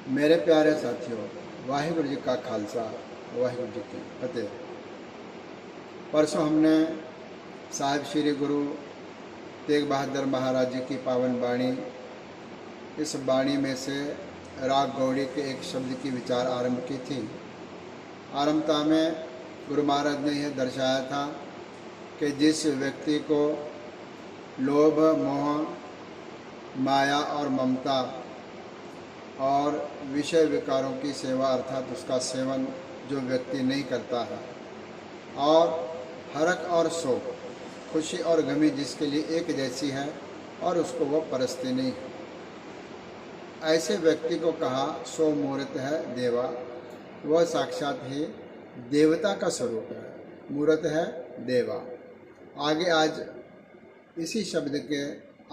मेरे प्यारे साथियों, वाहिगुरु जी का खालसा, वाहिगुरु जी की फतेह। परसों हमने साहिब श्री गुरु तेग बहादुर महाराज जी की पावन वाणी, इस वाणी में से राग गौड़ी के एक शब्द की विचार आरंभ की थी। आरंभता में गुरु महाराज ने यह दर्शाया था कि जिस व्यक्ति को लोभ, मोह, माया और ममता और विषय विकारों की सेवा अर्थात उसका सेवन जो व्यक्ति नहीं करता है, और हरक और शोक, खुशी और गमी जिसके लिए एक जैसी है और उसको वह परस्ती नहीं है, ऐसे व्यक्ति को कहा सो मूर्त है देवा। वह साक्षात ही देवता का स्वरूप है। मूर्त है देवा। आगे आज इसी शब्द के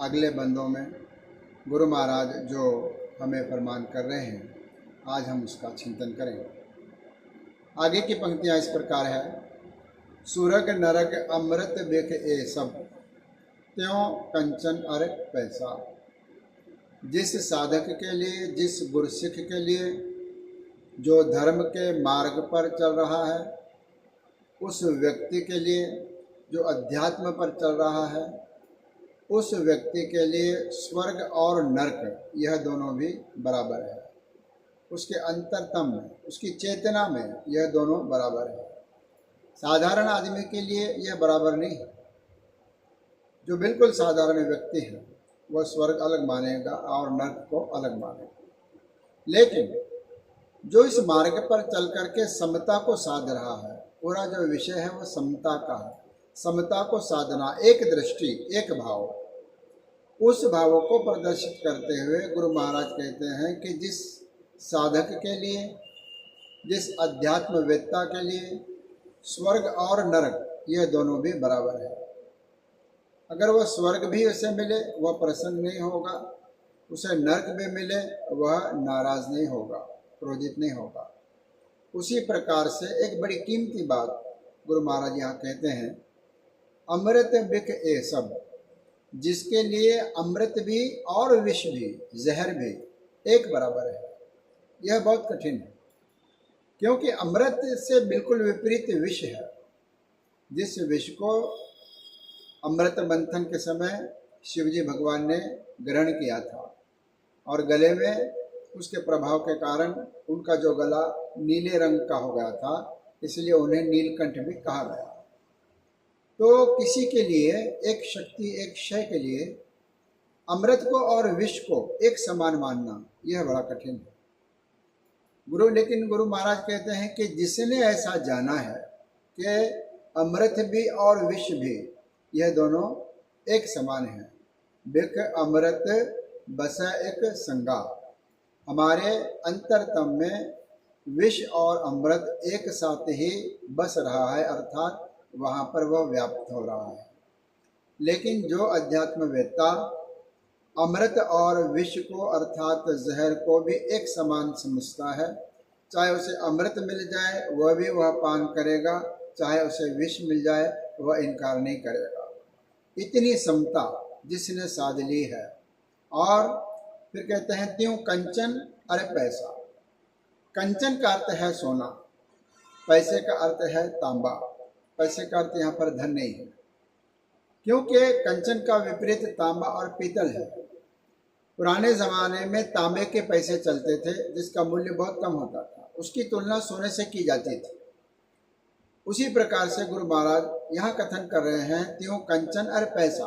अगले बंदों में गुरु महाराज जो हमें फरमान कर रहे हैं, आज हम उसका चिंतन करेंगे। आगे की पंक्तियां इस प्रकार है। सुरग नरक अमृत बेख ए सब, त्यों कंचन अर पैसा। जिस साधक के लिए, जिस गुरसिख के लिए जो धर्म के मार्ग पर चल रहा है, उस व्यक्ति के लिए जो अध्यात्म पर चल रहा है, उस व्यक्ति के लिए स्वर्ग और नरक यह दोनों भी बराबर है। उसके अंतरतम में, उसकी चेतना में यह दोनों बराबर है। साधारण आदमी के लिए यह बराबर नहीं है। जो बिल्कुल साधारण व्यक्ति है वह स्वर्ग अलग मानेगा और नरक को अलग मानेगा। लेकिन जो इस मार्ग पर चल करके समता को साध रहा है, पूरा जो विषय है वह समता का है। समता को साधना, एक दृष्टि, एक भाव, उस भाव को प्रदर्शित करते हुए गुरु महाराज कहते हैं कि जिस साधक के लिए, जिस अध्यात्मवेत्ता के लिए स्वर्ग और नरक यह दोनों भी बराबर है। अगर वह स्वर्ग भी उसे मिले वह प्रसन्न नहीं होगा, उसे नरक भी मिले वह नाराज नहीं होगा, क्रोधित नहीं होगा। उसी प्रकार से एक बड़ी कीमती बात गुरु महाराज यहाँ कहते हैं, अमृत बिक ए सब। जिसके लिए अमृत भी और विष भी, जहर भी एक बराबर है। यह बहुत कठिन है, क्योंकि अमृत से बिल्कुल विपरीत विष है। जिस विष को अमृत मंथन के समय शिवजी भगवान ने ग्रहण किया था और गले में उसके प्रभाव के कारण उनका जो गला नीले रंग का हो गया था, इसलिए उन्हें नीलकंठ भी कहा गया। तो किसी के लिए, एक शक्ति, एक क्षय के लिए अमृत को और विष को एक समान मानना यह बड़ा कठिन है। लेकिन गुरु महाराज कहते हैं कि जिसने ऐसा जाना है कि अमृत भी और विष भी यह दोनों एक समान है। बिक अमृत बस एक संगा। हमारे अंतरतम में विष और अमृत एक साथ ही बस रहा है, अर्थात वहाँ पर वह व्याप्त हो रहा है। लेकिन जो अध्यात्मवेत्ता अमृत और विष को अर्थात जहर को भी एक समान समझता है, चाहे उसे अमृत मिल जाए वह भी वह पान करेगा, चाहे उसे विष मिल जाए वह इनकार नहीं करेगा। इतनी समता जिसने साध ली है। और फिर कहते हैं त्यों कंचन अरे पैसा। कंचन का अर्थ है सोना, पैसे का अर्थ है तांबा। पैसे का अर्थ यहाँ पर धन नहीं है, क्योंकि कंचन का विपरीत तांबा और पीतल है। पुराने ज़माने में तांबे के पैसे चलते थे जिसका मूल्य बहुत कम होता था, उसकी तुलना सोने से की जाती थी। उसी प्रकार से गुरु महाराज यहाँ कथन कर रहे हैं त्यों कंचन और पैसा।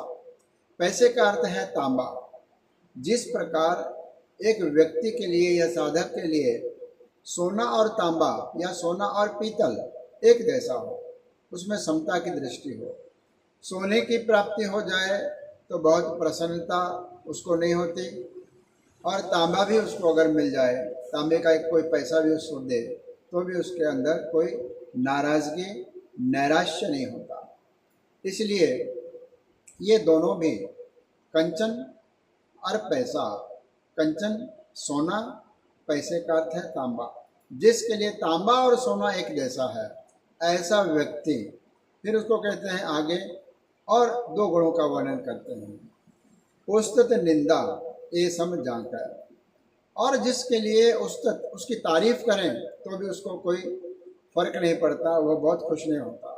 पैसे का अर्थ है तांबा। जिस प्रकार एक व्यक्ति के लिए या साधक के लिए सोना और तांबा या सोना और पीतल एक जैसा हो, उसमें समता की दृष्टि हो। सोने की प्राप्ति हो जाए तो बहुत प्रसन्नता उसको नहीं होती, और तांबा भी उसको अगर मिल जाए, तांबे का एक कोई पैसा भी उसको दे तो भी उसके अंदर कोई नाराजगी, नैराश्य नहीं होता। इसलिए ये दोनों भी कंचन और पैसा, कंचन सोना, पैसे का अर्थ है तांबा। जिसके लिए तांबा और सोना एक जैसा है, ऐसा व्यक्ति, फिर उसको कहते हैं आगे और दो गुणों का वर्णन करते हैं। पुस्तत निंदा ए सम जाकर। और जिसके लिए उसकी तारीफ करें तो भी उसको कोई फर्क नहीं पड़ता, वो बहुत खुश नहीं होता।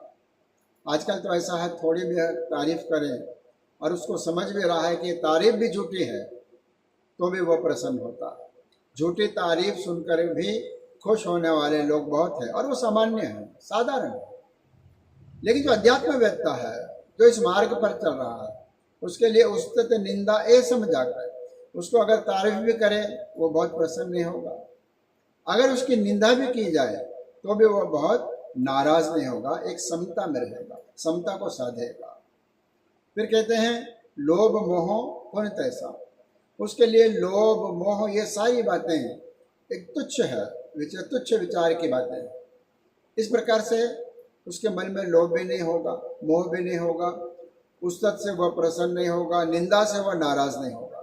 आजकल तो ऐसा है, थोड़ी भी तारीफ करें और उसको समझ भी रहा है कि तारीफ भी झूठी है तो भी वो प्रसन्न होता है। झूठी तारीफ सुनकर भी खुश होने वाले लोग बहुत हैं और वो सामान्य हैं, साधारण है। लेकिन जो अध्यात्म व्यक्ता है, जो इस मार्ग पर चल रहा है, उसके लिए उस्तत निंदा ए समझाकर उसको अगर तारीफ भी करे वो बहुत प्रसन्न नहीं होगा। अगर उसकी निंदा भी की जाए तो भी वो बहुत नाराज नहीं होगा, एक समता में रहेगा, समता को साधेगा। फिर कहते हैं लोभ मोह पुण्य तैसा, उसके लिए लोभ मोह ये सारी बातें एक तुच्छ है, तुच्छ विचार की बातें। इस प्रकार से उसके मन में लोभ भी नहीं होगा, मोह भी नहीं होगा, उस्तत से वह प्रसन्न नहीं होगा, निंदा से वह नाराज नहीं होगा।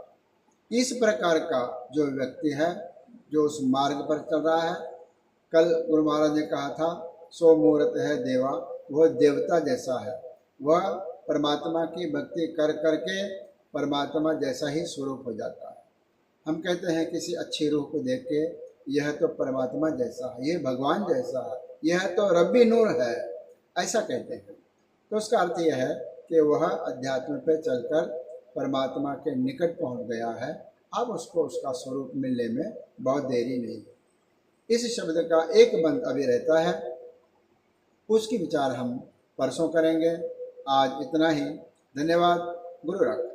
इस प्रकार का जो व्यक्ति है, जो उस मार्ग पर चल रहा है, कल गुरु महाराज ने कहा था सो मूर्त है देवा, वह देवता जैसा है। वह परमात्मा की भक्ति कर करके परमात्मा जैसा ही स्वरूप हो जाता है। हम कहते हैं किसी अच्छी रूह को देख के यह तो परमात्मा जैसा है, यह भगवान जैसा है, यह तो रब्बी नूर है, ऐसा कहते हैं। तो उसका अर्थ यह है कि वह अध्यात्म पे चलकर परमात्मा के निकट पहुंच गया है। अब उसको उसका स्वरूप मिलने में बहुत देरी नहीं। इस शब्द का एक बंद अभी रहता है, उसकी विचार हम परसों करेंगे। आज इतना ही। धन्यवाद। गुरु रख।